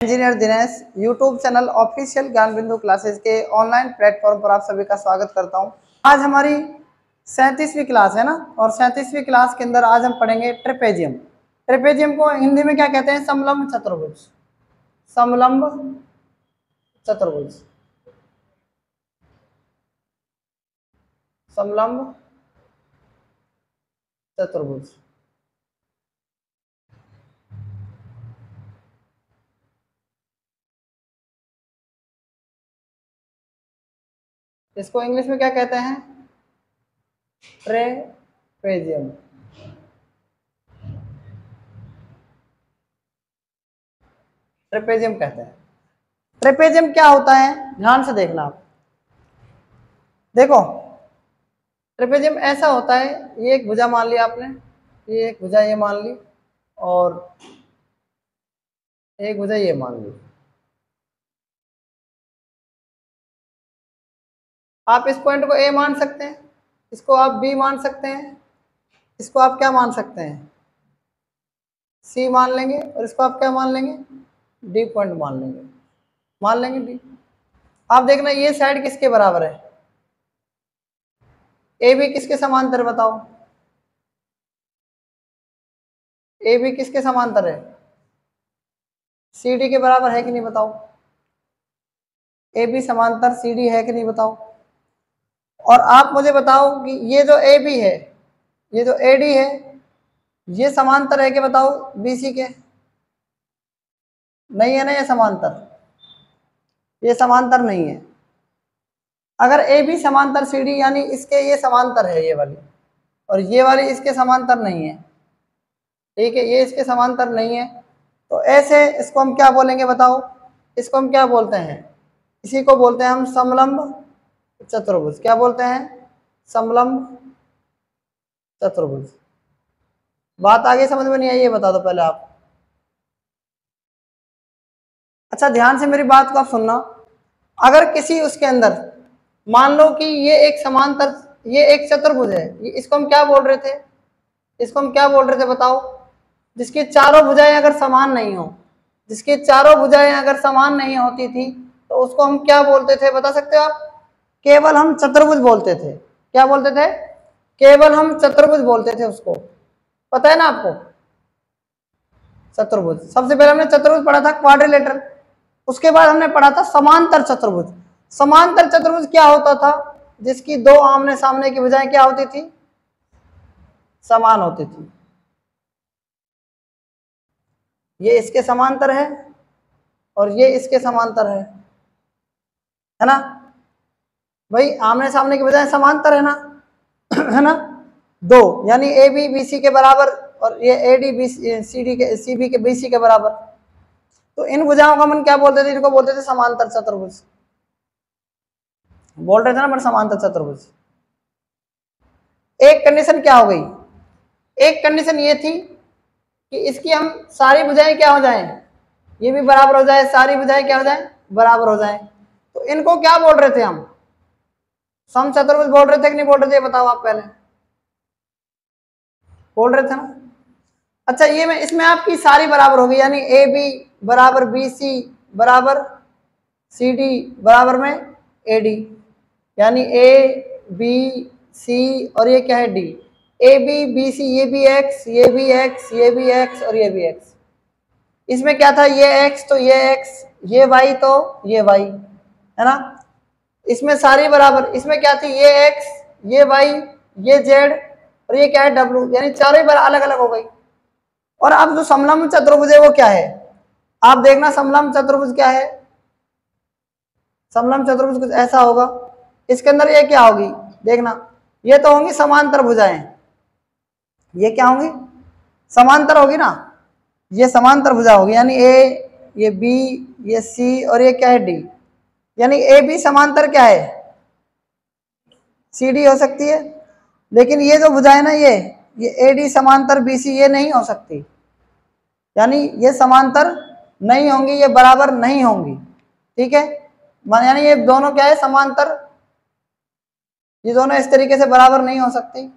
Engineer Dinesh YouTube channel official ज्ञान बिंदु classes के ऑनलाइन प्लेटफॉर्म पर आप सभी का स्वागत करता हूं। आज हमारी 37वीं क्लास है ना, और 37वीं क्लास के अंदर आज हम पढ़ेंगे ट्रेपेजियम। ट्रेपेजियम को हिंदी में क्या कहते हैं? समलंब चतुर्भुज। समलंब चतुर्भुज, समलंब चतुर्भुज। इसको इंग्लिश में क्या कहते हैं? ट्रेपेजियम। ट्रेपेजियम कहते हैं। ट्रेपेजियम क्या होता है, ध्यान से देखना आप। देखो, ट्रेपेजियम ऐसा होता है, ये एक भुजा मान लिया आपने, ये एक भुजा ये मान ली, और एक भुजा ये मान ली। आप इस पॉइंट को ए मान सकते हैं, इसको आप बी मान सकते हैं, इसको आप क्या मान सकते हैं? सी मान लेंगे, और इसको आप क्या मान लेंगे? डी पॉइंट मान लेंगे डी। आप देखना ये साइड किसके बराबर है? ए बी किसके समांतर बताओ? ए बी किसके समांतर है? सी डी के बराबर है कि नहीं बताओ? ए बी समांतर सी डी है कि नहीं बताओ? और आप मुझे बताओ कि ये जो ए बी है, ये जो ए डी है, ये समांतर है कि बताओ बी सी के? नहीं है ना, ये समांतर, ये समांतर नहीं है। अगर ए बी समांतर सी डी, यानी इसके ये समांतर है ये वाली, और ये वाली इसके समांतर नहीं है, ठीक है, ये इसके समांतर नहीं है, तो ऐसे इसको हम क्या बोलेंगे बताओ? इसको हम क्या बोलते हैं? इसी को बोलते हैं हम समलंब चतुर्भुज। क्या बोलते हैं? समलंब चतुर्भुज। बात आगे समझ में नहीं आई, ये बता दो पहले आप। अच्छा, ध्यान से मेरी बात को आप सुनना। अगर किसी उसके अंदर मान लो कि ये एक समांतर, ये एक चतुर्भुज है, इसको हम क्या बोल रहे थे? इसको हम क्या बोल रहे थे बताओ? जिसकी चारों भुजाएं अगर समान नहीं हो, जिसकी चारों भुजाएं अगर समान नहीं होती थी, तो उसको हम क्या बोलते थे बता सकते हो आप? केवल हम चतुर्भुज बोलते थे। क्या बोलते थे? केवल हम चतुर्भुज बोलते थे उसको। पता है ना आपको? चतुर्भुज। सबसे पहले हमने चतुर्भुज पढ़ा था, क्वाड्रिलेटरल। उसके बाद हमने पढ़ा था समांतर चतुर्भुज। समांतर चतुर्भुज क्या होता था? जिसकी दो आमने सामने की भुजाएं क्या होती थी? समान होती थी। ये इसके समांतर है और ये इसके समांतर है ना भाई? आमने सामने की बजाय समांतर है ना, है ना? दो, यानी ए बी बी सी के बराबर, और ये A D B C D के सी बी के बी सी के बराबर। तो इन भुजाओं का हम क्या बोलते थे? इनको बोलते थे समांतर चतुर्भुज। बोल रहे थे ना मैं, समांतर चतुर्भुज। एक कंडीशन क्या हो गई? एक कंडीशन ये थी कि इसकी हम सारी भुजाएं क्या हो जाएं? ये भी बराबर हो जाए, सारी भुजाएं क्या हो जाए? बराबर हो जाए। तो इनको क्या बोल रहे थे हम? सम चतुर्भुज बोल रहे थे कि नहीं बोल रहे थे? बताओ आप पहले। बोल रहे थे ना? अच्छा, ये में इसमें आपकी सारी बराबर होगी, यानी ए बी बराबर बी सी बराबर सी डी बराबर में ए डी, यानी ए बी सी और ये क्या है? D. A B B C, ये भी एक्स, ये भी एक्स, ये भी एक्स और ये भी एक्स। इसमें क्या था? ये एक्स तो ये एक्स, ये वाई तो ये वाई, है ना? इसमें सारी बराबर। इसमें क्या थी? ये एक्स, ये वाई, ये जेड और ये क्या है? डब्ल्यू, यानी चारों ही अलग अलग हो गई। और अब जो समलंब चतुर्भुज है वो क्या है? आप देखना, समलंब चतुर्भुज क्या है? समलंब चतुर्भुज कुछ ऐसा होगा। इसके अंदर ये क्या होगी? देखना, ये तो होंगी समांतर भुजाएं। ये क्या होंगी? समांतर होगी ना, ये समांतर भुजा होगी, यानी ए, ये बी, ये सी और ये क्या है? डी। यानी ए बी समांतर क्या है? सी डी हो सकती है। लेकिन ये जो भुजाएं ना, ये ए डी समांतर बी सी, ये नहीं हो सकती, यानी ये समांतर नहीं होंगी, ये बराबर नहीं होंगी, ठीक है? यानी ये दोनों क्या है? समांतर। ये दोनों इस तरीके से बराबर नहीं हो सकती।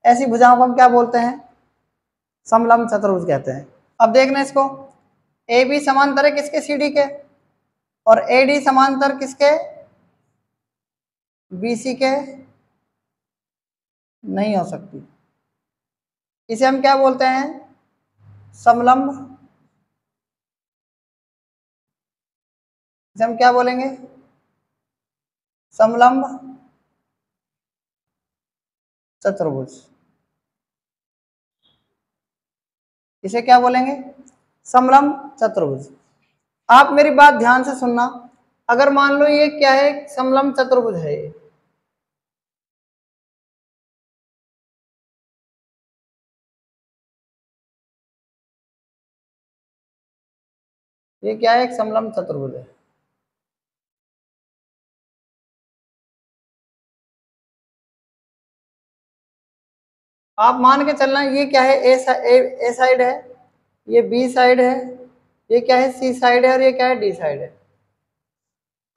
ऐसी भुजाओं को हम क्या बोलते हैं? समलंब चतुर्भुज कहते हैं। अब देखना इसको, ए बी समांतर है किसके, सी डी के, और ए डी समांतर किसके, बी सी के, नहीं हो सकती। इसे हम क्या बोलते हैं, समलंब। इसे हम क्या बोलेंगे, समलंब चतुर्भुज। इसे क्या बोलेंगे, समलंब चतुर्भुज। आप मेरी बात ध्यान से सुनना, अगर मान लो ये क्या है, समलंब चतुर्भुज है, ये क्या है, एक समलंब चतुर्भुज है। आप मान के चलना ये क्या है, ए साइड है, ये बी साइड है, ये क्या है, सी साइड है, और ये क्या है, डी साइड है।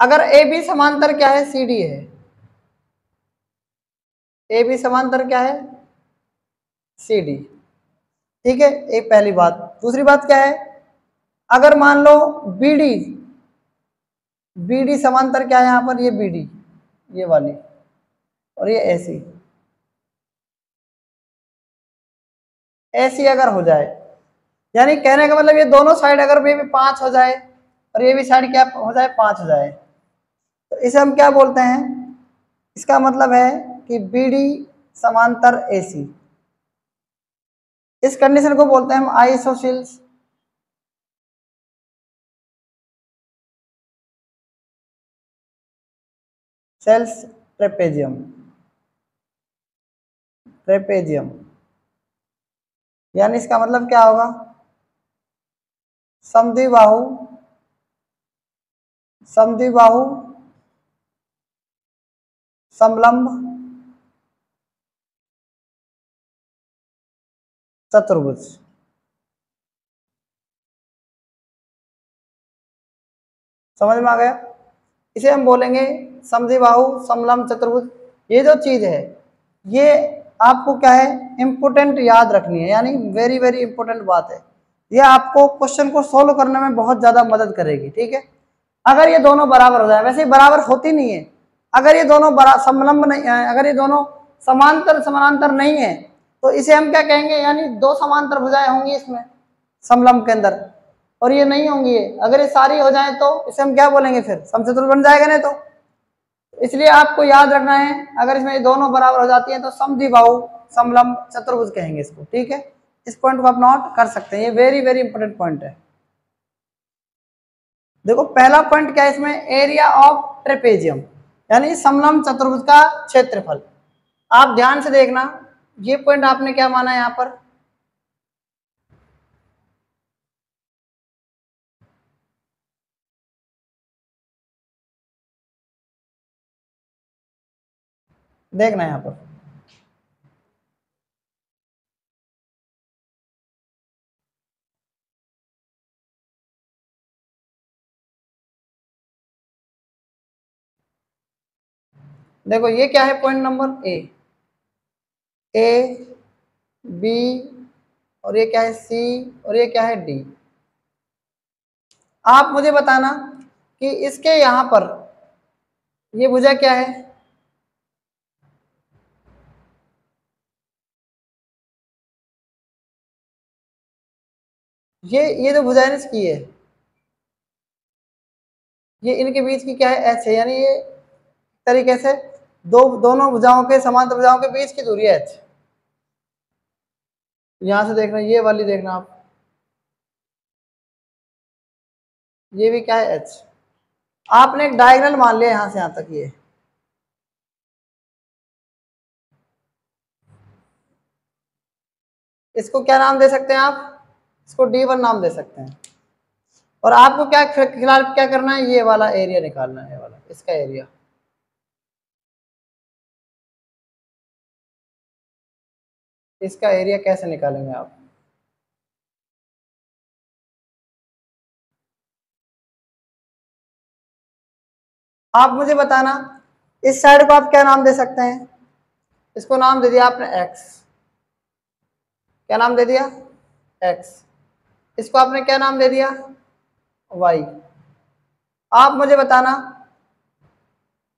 अगर ए बी समांतर क्या है, सी डी है, ए बी समांतर क्या है, सी डी। ठीक है, एक पहली बात। दूसरी बात क्या है, अगर मान लो बी डी, बी डी समांतर क्या है यहां पर, ये बी डी, ये वाली, और ये ऐसी, ऐसी अगर हो जाए, यानी कहने का मतलब ये दोनों साइड अगर ये भी 5 हो जाए और ये भी साइड क्या हो जाए, 5 हो जाए, तो इसे हम क्या बोलते हैं, इसका मतलब है कि बी डी समांतर ए सी। इस कंडीशन को बोलते हैं हम आइसोसेल्स सेल्स ट्रेपेजियम, ट्रेपेजियम। यानी इसका मतलब क्या होगा, समद्विबाहु, समद्विबाहु समलंब चतुर्भुज। समझ में आ गया, इसे हम बोलेंगे समद्विबाहु समलंब चतुर्भुज। ये जो चीज है ये आपको क्या है, इंपोर्टेंट याद रखनी है, यानी वेरी वेरी इंपोर्टेंट बात है। ये आपको क्वेश्चन को सोल्व करने में बहुत ज्यादा मदद करेगी। ठीक है, अगर ये दोनों बराबर हो जाए, वैसे बराबर होती नहीं है, अगर ये दोनों समलंब नहीं, अगर ये दोनों समांतर समानांतर नहीं है, तो इसे हम क्या कहेंगे, यानी दो समांतर भुजाएं होंगी इसमें समलंब के अंदर, और ये नहीं होंगी। अगर ये सारी हो जाए तो इसे हम क्या बोलेंगे, फिर समचतुर्भुज बन जाएगा। नहीं तो इसलिए आपको याद रखना है, अगर इसमें ये दोनों बराबर हो जाती है तो समद्विबाहु समलंब चतुर्भुज कहेंगे इसको। ठीक है, इस पॉइंट को आप नोट कर सकते हैं, ये वेरी वेरी इंपॉर्टेंट पॉइंट है। देखो पहला पॉइंट क्या है इसमें, एरिया ऑफ ट्रेपेजियम, यानी समलंब चतुर्भुज का क्षेत्रफल। आप ध्यान से देखना, ये पॉइंट आपने क्या माना है यहां पर, देखना यहां पर, देखो ये क्या है, point number A, A B, और ये क्या है, सी, और ये क्या है, डी। आप मुझे बताना कि इसके यहां पर ये भुजा क्या है, ये जो भुजा है इसकी है, ये इनके बीच की क्या है, एच है, यानी ये तरीके से दोनों भुजाओं के, समांतर भुजाओं के बीच की दूरी है एच। यहां से देखना, ये वाली देखना आप, ये भी क्या है, एच। आपने एक डायगोनल मान लिया यहां से यहां तक, ये इसको क्या नाम दे सकते हैं आप, इसको D1 नाम दे सकते हैं। और आपको क्या फिलहाल क्या करना है, ये वाला एरिया निकालना है, ये वाला इसका एरिया। इसका एरिया कैसे निकालेंगे आप, आप मुझे बताना, इस साइड को आप क्या नाम दे सकते हैं, इसको नाम दे दिया आपने x, क्या नाम दे दिया, x। इसको आपने क्या नाम दे दिया, वाई। आप मुझे बताना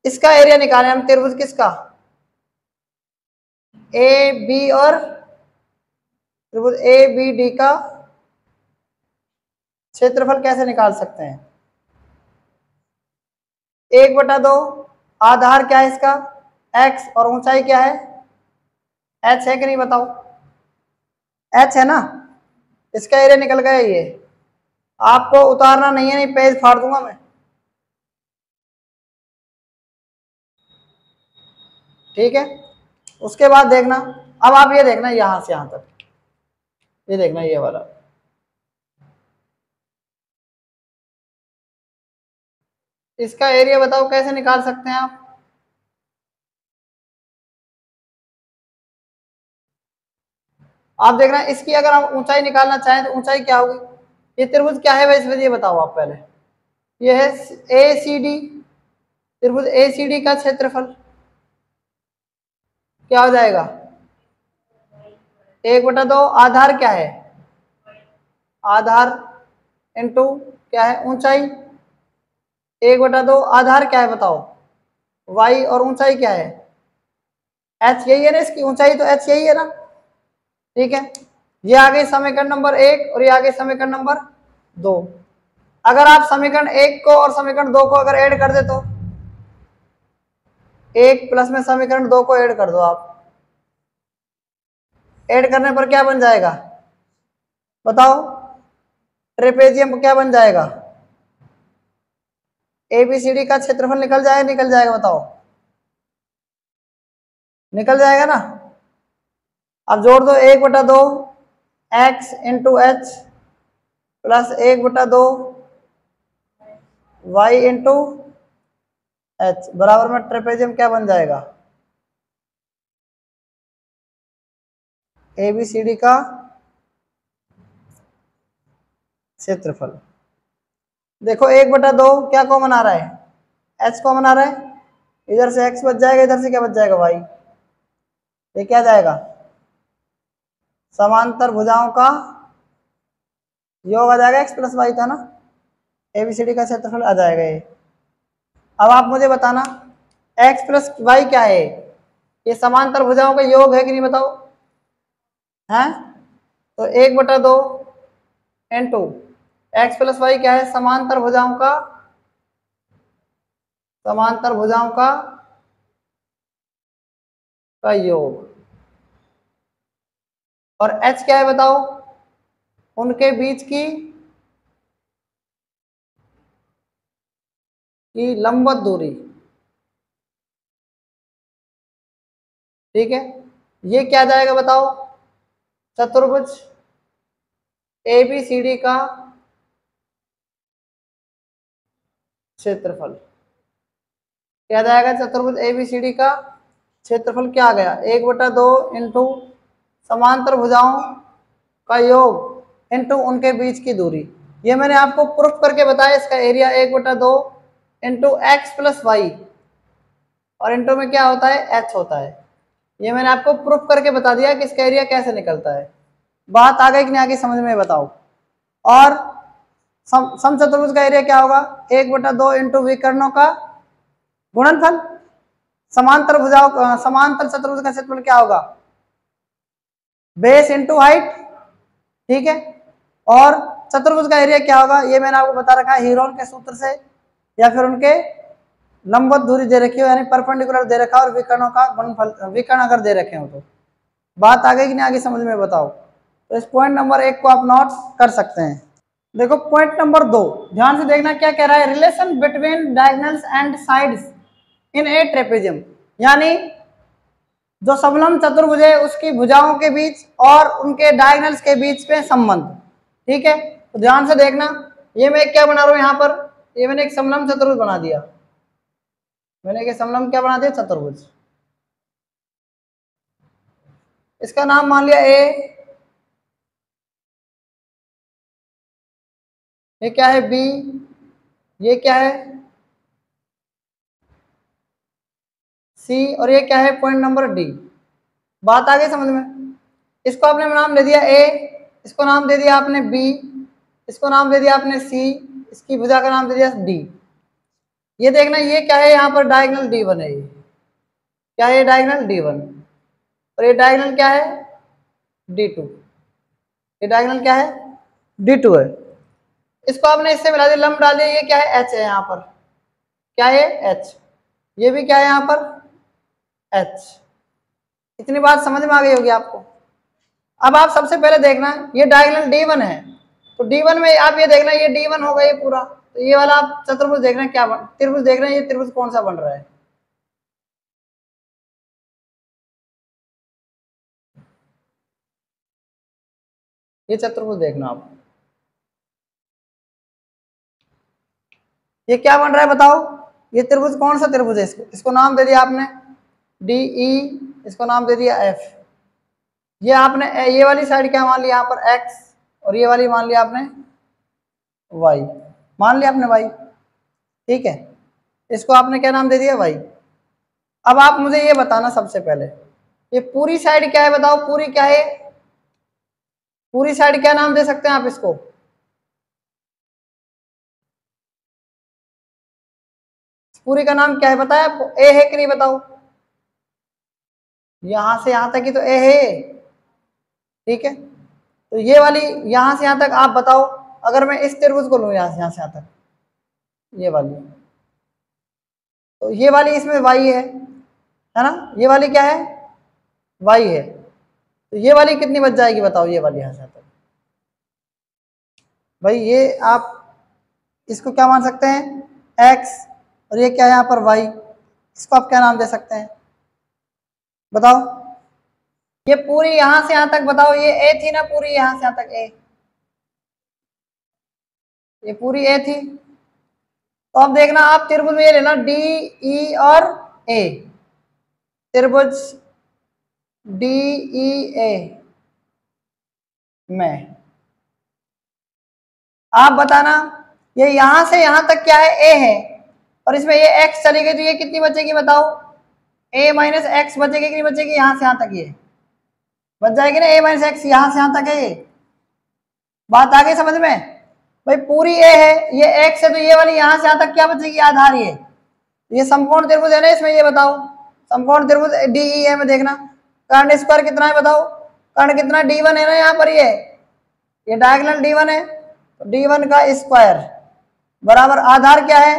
इसका एरिया निकालें हम, त्रिभुज किसका, ए बी और त्रिभुज ए बी डी का क्षेत्रफल कैसे निकाल सकते हैं। 1/2 आधार क्या है इसका, x, और ऊंचाई क्या है, h है कि नहीं बताओ, h है ना। इसका एरिया निकल गया ये, आपको उतारना नहीं है, नहीं पेज फाड़ दूंगा मैं। ठीक है, उसके बाद देखना, अब आप ये देखना यहां से यहां तक, ये देखना ये वाला, इसका एरिया बताओ कैसे निकाल सकते हैं आप। आप देखना इसकी अगर आप ऊंचाई निकालना चाहें तो ऊंचाई क्या होगी, ये त्रिभुज क्या है वैसे ये बताओ आप पहले। ये है ए सी डी, त्रिभुज ए सी डी का क्षेत्रफल क्या हो जाएगा, 1/2 आधार क्या है, आधार इंटू क्या है ऊंचाई, 1/2 आधार क्या है बताओ, वाई, और ऊंचाई क्या है, एच, यही है ना इसकी ऊंचाई, तो एच यही है ना। ठीक है, ये आ गई समीकरण नंबर 1 और ये आ गई समीकरण नंबर 2। अगर आप समीकरण 1 को और समीकरण 2 को अगर ऐड कर दे तो 1 प्लस में समीकरण 2 को ऐड कर दो आप, ऐड करने पर क्या बन जाएगा बताओ, ट्रेपेजियम क्या बन जाएगा, एबीसीडी का क्षेत्रफल निकल जाएगा, निकल जाएगा बताओ, निकल जाएगा ना। अब जोड़ दो 1/2 x into H plus 1/2 y into H बराबर में ट्रेपेजियम क्या बन जाएगा, एबीसीडी का क्षेत्रफल। देखो 1/2 क्या कॉमन आ रहा है, h कॉमन आ रहा है, इधर से x बच जाएगा, इधर से क्या बच जाएगा y, ये क्या जाएगा, समांतर भुजाओं का योग आ जाएगा, x प्लस वाई था ना, एबीसीडी का क्षेत्रफल आ जाएगा ये। अब आप मुझे बताना x प्लस वाई क्या है, ये समांतर भुजाओं का योग है कि नहीं बताओ, हैं, तो 1/2 इंटू एक्स प्लस वाई क्या है, समांतर भुजाओं का, समांतर भुजाओं का योग, और h क्या है बताओ, उनके बीच की लंबवत दूरी। ठीक है, ये क्या जाएगा बताओ, चतुर्भुज एबीसीडी का क्षेत्रफल क्या जाएगा, चतुर्भुज एबीसीडी का क्षेत्रफल क्या आ गया, 1/2 इंटू समांतर भुजाओं का योग इंटू उनके बीच की दूरी। ये मैंने आपको प्रूफ करके बताया, इसका area 1/2 into X plus Y, और इंटू में क्या होता है एच होता है। ये मैंने आपको प्रूफ करके बता दिया कि इसका एरिया कैसे निकलता है। बात आ गई कि नहीं आगे समझ में बताओ। और समचतुर्भुज का एरिया क्या होगा, 1/2 इंटू विकर्णों का गुणनफल, समांतर भुजाओं, समांतर चतुर्भुज का क्षेत्रफल क्या होगा, बेस इंटू हाइट। ठीक है, और चतुर्भुज का एरिया क्या होगा, ये मैंने आपको बता रखा है हीरोन के सूत्र से, या फिर उनके लंबवत दूरी दे रखी हो यानी परपेंडिकुलर दे रखा हो, और विकर्णों का गुणनफल, विकर्ण अगर दे रखे हो तो। बात आ गई कि नहीं आगे समझ में बताओ। तो इस पॉइंट नंबर 1 को आप नोट कर सकते हैं। देखो पॉइंट नंबर 2 ध्यान से देखना क्या कह रहा है, relation between diagonals and sides in A trapezium, यानी जो समलंब चतुर्भुज है उसकी भुजाओं के बीच और उनके डायगोनल्स के बीच में संबंध। ठीक है, तो ध्यान से देखना, ये मैं क्या बना रहा हूं यहां पर, ये मैंने एक समलंब चतुर्भुज बना दिया, मैंने एक समलंब क्या बना दिया, चतुर्भुज। इसका नाम मान लिया ए, ये क्या है बी, ये क्या है सी, और ये क्या है पॉइंट नंबर डी। बात आ गई समझ में। इसको आपने नाम दे दिया ए, इसको नाम दे दिया आपने बी, इसको नाम दे दिया आपने सी, इसकी भुजा का नाम दे दिया डी। ये देखना ये क्या है, यहाँ पर डायगोनल D1 है। ये क्या है, डायगोनल D1, और ये डायगोनल क्या है, D2। ये डायगोनल क्या है, D2 है। इसको आपने इससे मिला दिया, लंब डाल दिया, ये क्या है, H है यहाँ पर, क्या है H। ये भी क्या है यहाँ पर, H। इतनी बात समझ में आ गई होगी आपको। अब आप सबसे पहले देखना ये डायगोनल D1 है, तो D1 में आप ये देखना ये D1 होगा ये पूरा, तो ये वाला आप चतुर्भुज देख रहे हैं, क्या त्रिभुज देख रहे हैं, ये त्रिभुज कौन सा बन रहा है, ये चतुर्भुज देखना आप, ये क्या बन रहा है बताओ, ये त्रिभुज कौन सा त्रिभुज है, इसको नाम दे दिया आपने DE, इसको नाम दे दिया F। ये आपने ये वाली साइड क्या मान लिया यहाँ पर X, और ये वाली मान लिया आपने Y, मान लिया आपने Y, ठीक है। इसको आपने क्या नाम दे दिया Y। अब आप मुझे ये बताना सबसे पहले ये पूरी साइड क्या है बताओ, पूरी क्या है, पूरी साइड क्या नाम दे सकते हैं आप इसको, पूरी का नाम क्या है बताया आपको, ए है कि नहीं बताओ, यहां से यहां तक ही तो ए है, ठीक है। तो ये वाली यहां से यहां तक आप बताओ, अगर मैं इस त्रिभुज को लूं यहां से यहां तक, ये वाली, तो ये वाली इसमें y है ना, ये वाली क्या है, y है, तो ये वाली कितनी बच जाएगी बताओ, ये वाली यहां से तक, भाई ये आप इसको क्या मान सकते हैं x, और ये क्या है यहाँ पर y, इसको आप क्या नाम दे सकते हैं बताओ। ये पूरी यहां से यहां तक बताओ, ये a थी ना पूरी यहां से यहां तक a, ये पूरी a थी, तो अब देखना आप त्रिभुज में ये लेना डी ई और ए, त्रिभुज डी ई ए में आप बताना ये यहां से यहां तक क्या है ए है, और इसमें ये x चली गई तो ये कितनी बचेगी बताओ, a माइनस एक्स बचेगी कि नहीं बचेगी, यहां से यहां तक ये बच जाएगी ना, a माइनस एक्स यहां से यहां तक है, ये बात आ गई समझ में। भाई पूरी a है, ये x है, तो ये वाली यहां से यहां तक क्या बचेगी, आधार ये समकोण त्रिभुज है ना, इसमें ये बताओ समकोण त्रिभुज DE में देखना कर्ण स्क्वायर कितना है बताओ, कर्ण कितना D1 है ना, यहाँ पर ये डायगोनल D1 है, तो D1 का स्क्वायर बराबर आधार क्या है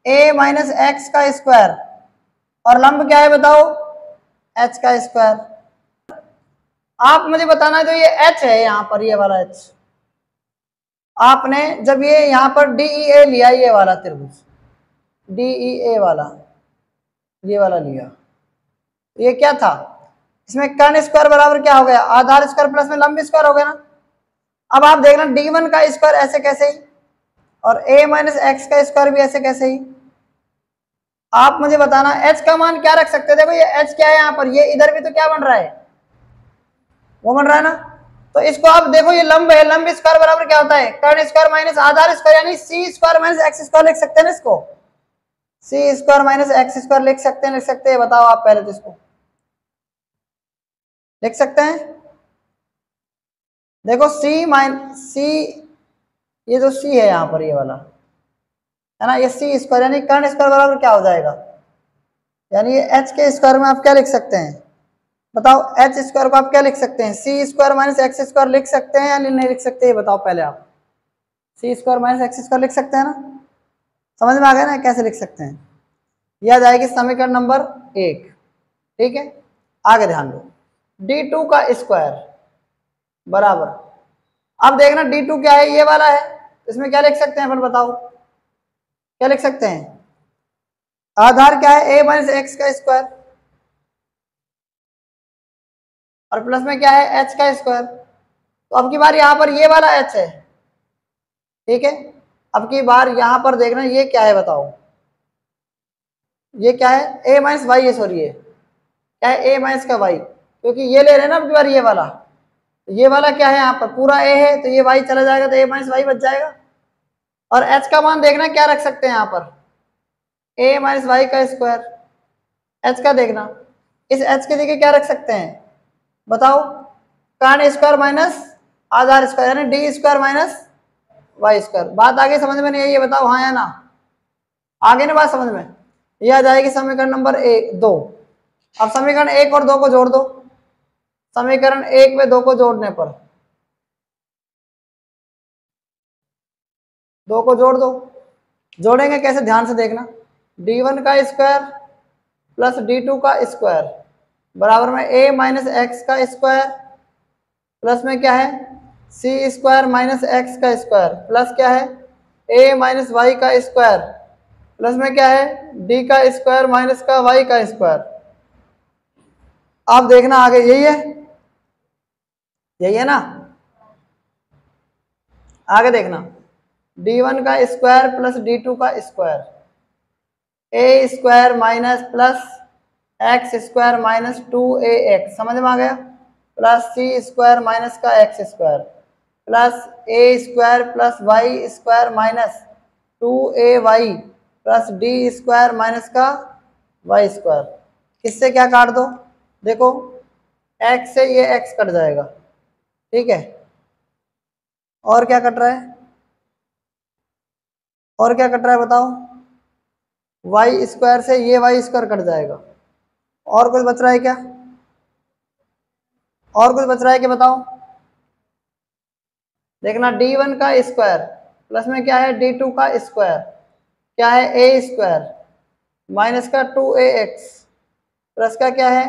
a माइनस एक्स का स्क्वायर, और लंब क्या है बताओ h का स्क्वायर। आप मुझे बताना है तो ये h है यहाँ पर, ये वाला h, आपने जब ये यहाँ पर DEA लिया, ये वाला त्रिभुज DEA वाला, ये वाला लिया, ये क्या था, इसमें कर्ण स्क्वायर बराबर क्या हो गया, आधार स्क्वायर प्लस में लंब स्क्वायर हो गया ना। अब आप देखना D1 का स्क्वायर ऐसे कैसे ही, और a माइनस एक्स का स्क्वायर भी ऐसे कैसे ही। आप मुझे बताना h का मान क्या रख सकते हैं, देखो ये h क्या है यहाँ पर, ये इधर भी तो क्या बन रहा है, वो बन रहा है ना, तो इसको आप देखो ये लंब है, लंब स्क्वायर बराबर क्या होता है, कर्ण स्क्वायर माइनस आधार स्क्वायर, यानी c square minus x square लिख सकते हैं ना इसको, c square minus x square लिख सकते हैं, बताओ आप पहले तो इसको लिख सकते हैं। देखो c, ये जो c है यहाँ पर ये वाला है ना, ये c स्क्वायर यानी कर्ण स्क्वायर बराबर क्या हो जाएगा, यानी ये h के स्क्वायर में आप क्या लिख सकते हैं बताओ, h स्क्वायर को आप क्या लिख सकते हैं, c square minus x square लिख सकते हैं या नहीं लिख सकते, ये बताओ पहले आप, c square minus x square लिख सकते हैं ना, समझ में आ गया ना कैसे लिख सकते हैं, यह आ जाएगी समीकरण नंबर 1, ठीक है। आगे ध्यान दो, D2 का स्क्वायर बराबर, अब देखना D2 क्या है, ये वाला है, इसमें क्या लिख सकते हैं अपन बताओ, क्या लिख सकते हैं, आधार क्या है a माइनस एक्स का स्क्वायर, और प्लस में क्या है h का स्क्वायर, तो अब की बार यहाँ पर ये वाला h है, ठीक है। अब की बार यहाँ पर देखना ये क्या है बताओ, ये क्या है a माइनस वाई है, सॉरी ये क्या है a माइनस का y, क्योंकि ये ले रहे हैं ना अब की बार ये वाला, तो ये वाला क्या है यहाँ पर पूरा a है, तो ये y चला जाएगा तो a माइनस वाई बच जाएगा, और h का मान देखना क्या रख सकते हैं यहाँ पर, a माइनस वाई का स्क्वायर, h का देखना इस h के जगह क्या रख सकते हैं बताओ, कर्ण स्क्वायर माइनस आधार स्क्वायर यानी D square minus Y square. बात आगे समझ में नहीं आई, ये बताओ हाँ या ना? आगे ना बात समझ में? ये आ जाएगी समीकरण नंबर 2। अब समीकरण 1 और 2 को जोड़ दो। समीकरण 1 में 2 को जोड़ने पर 2 को जोड़ दो। जोड़ेंगे कैसे, ध्यान से देखना। d1 का स्क्वायर प्लस d2 का स्क्वायर बराबर में a माइनस एक्स का स्क्वायर प्लस में क्या है सी स्क्वायर माइनस एक्स का स्क्वायर प्लस क्या है a माइनस वाई का स्क्वायर प्लस में क्या है d का स्क्वायर माइनस का y का स्क्वायर। आप देखना आगे यही है ना? आगे देखना d1 का स्क्वायर प्लस d2 का square A square minus plus X square minus 2ax, समझ में आ गया? प्लस सी स्क्वायर माइनस का X square plus A square plus Y square minus 2ay plus D square minus का Y square. किससे क्या काट दो, देखो x से ये x कट जाएगा, ठीक है। और क्या कट रहा है, और क्या कट रहा है बताओ? वाई स्क्वायर से ये वाई स्क्वायर कट जाएगा। और कुछ बच रहा है क्या? और कुछ बच रहा है क्या बताओ? देखना d1 का स्क्वायर प्लस में क्या है d2 का स्क्वायर, क्या है ए स्क्वायर माइनस का 2ax प्लस का क्या है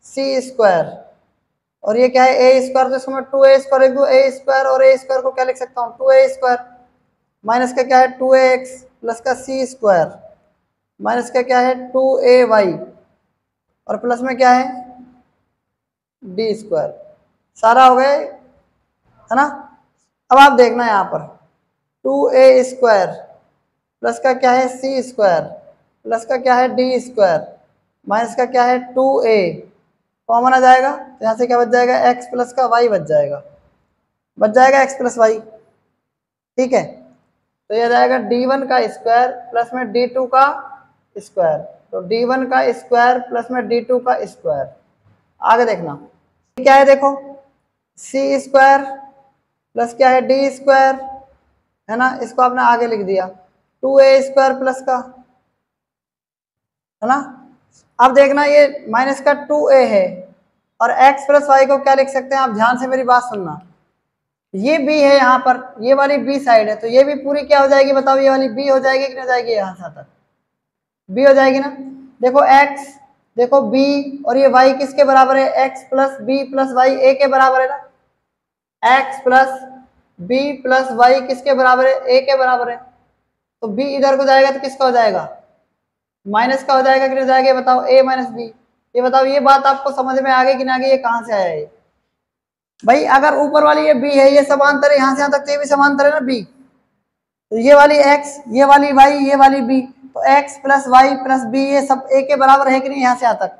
सी स्क्वायर, और ये क्या है ए स्क्वायर, तो इसको मैं 2a स्क्वायर लिख दूं। ए स्क्वायर और ए स्क्वायर को क्या लिख सकता हूँ 2a स्क्वायर माइनस का क्या है 2ax प्लस का सी स्क्वायर माइनस का क्या है 2ay और प्लस में क्या है डी स्क्वायर। सारा हो गए है ना? अब आप देखना यहाँ पर 2a स्क्वायर प्लस का क्या है सी स्क्वायर प्लस का क्या है डी स्क्वायर माइनस का क्या है 2a कॉमन आ जाएगा, तो यहाँ से क्या बच जाएगा x प्लस का y बच जाएगा x प्लस y, ठीक है। तो ये आ जाएगा d1 का स्क्वायर प्लस में d2 का स्क्वायर, तो d1 का स्क्वायर प्लस में d2 का स्क्वायर। आगे देखना क्या है, देखो सी स्क्वायर प्लस क्या है डी स्क्वायर, है ना, इसको आपने आगे लिख दिया 2a स्क्वायर प्लस का, है ना। अब देखना ये माइनस का 2a है और x प्लस वाई को क्या लिख सकते हैं आप, ध्यान से मेरी बात सुनना। ये b है यहाँ पर, ये वाली b साइड है, तो ये भी पूरी क्या हो जाएगी बताओ, ये वाली b हो जाएगी कि नहीं हो जाएगी, यहाँ से तक b हो जाएगी ना। देखो x, देखो b और ये y किसके बराबर है, x plus b plus Y a के बराबर है ना। x plus b plus Y किसके बराबर है, a के बराबर है। तो b इधर को जाएगा तो किसका हो जाएगा, माइनस का हो जाएगा कि नहीं हो जाएगा, बताओ a माइनस b। ये बताओ ये बात आपको समझ में आ गई कि ना आ गई, ये कहाँ से आया ये भाई? अगर ऊपर वाली ये b है, ये समांतर है यहाँ से यहाँ तक, तो ये भी समांतर है ना b। तो ये वाली x, ये वाली y, ये वाली b, तो x plus Y plus b ये सब a के बराबर है कि नहीं यहाँ से यहाँ तक,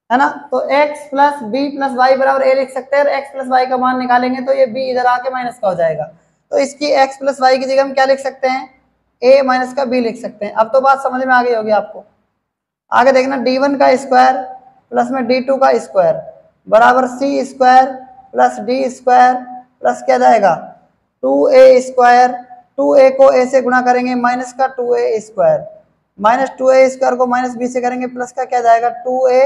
है ना। तो x plus b plus Y बराबर a लिख सकते हैं, और x प्लस वाई का मान निकालेंगे तो ये b इधर आके माइनस का हो जाएगा। तो इसकी x प्लस वाई की जगह हम क्या लिख सकते हैं, a माइनस का b लिख सकते हैं। अब तो बात समझ में आ गई होगी आपको। आगे देखना d1 का स्क्वायर प्लस में d2 का स्क्वायर बराबर C square plus D square plus क्या जाएगा 2a स्क्वायर, 2a को a से गुणा करेंगे माइनस का 2a square minus 2a square को माइनस b से करेंगे प्लस का क्या जाएगा 2a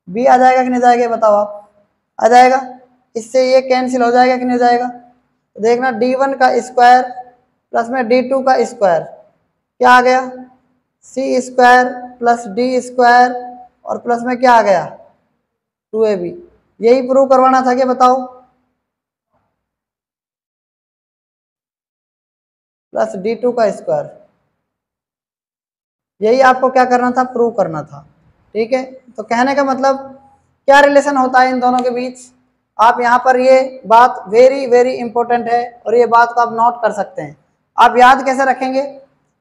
b आ जाएगा कि नहीं जाएगा, बताओ आप, आ जाएगा। इससे ये कैंसिल हो जाएगा कि नहीं हो जाएगा। तो देखना d1 का स्क्वायर प्लस में d2 का स्क्वायर क्या आ गया सी स्क्वायर प्लस डी स्क्वायर और प्लस में क्या आ गया 2ab। यही प्रूव करवाना था कि बताओ, प्लस d2 का स्क्वायर, यही आपको क्या करना था, प्रूव करना था, ठीक है। तो कहने का मतलब क्या रिलेशन होता है इन दोनों के बीच, आप यहाँ पर ये बात वेरी वेरी इंपॉर्टेंट है और ये बात को आप नोट कर सकते हैं। आप याद कैसे रखेंगे,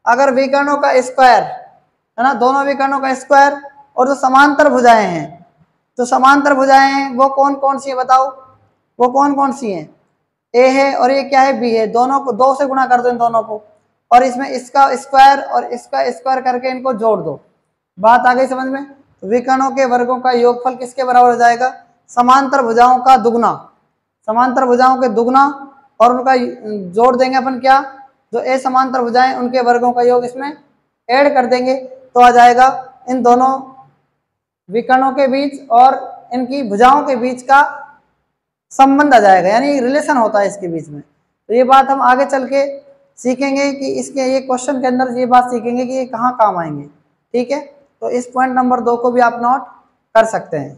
अगर विकर्णों का स्क्वायर है ना, दोनों विकर्णों का स्क्वायर और जो समांतर भुजाएं हैं, तो समांतर भुजाएं हैं वो कौन कौन सी है बताओ, वो कौन कौन सी हैं, ए है और ये क्या है बी है, दोनों को 2 से गुणा कर दो इन दोनों को, और इसमें इसका स्क्वायर और इसका स्क्वायर करके इनको जोड़ दो। बात आ गई समझ में। तो विकर्णों के वर्गों का योगफल किसके बराबर हो जाएगा, समांतर भुजाओं का दुगना, समांतर भुजाओं के दुगना और उनका जोड़ देंगे अपन क्या, जो ए समांतर भुजाएं उनके वर्गों का योग इसमें ऐड कर देंगे तो आ जाएगा इन दोनों विकर्णों के बीच और इनकी भुजाओं के बीच का संबंध आ जाएगा, यानी रिलेशन होता है इसके बीच में। तो ये बात हम आगे चल के सीखेंगे कि इसके ये क्वेश्चन के अंदर ये बात सीखेंगे कि ये कहाँ काम आएंगे। ठीक है, तो इस पॉइंट नंबर 2 को भी आप नोट कर सकते हैं।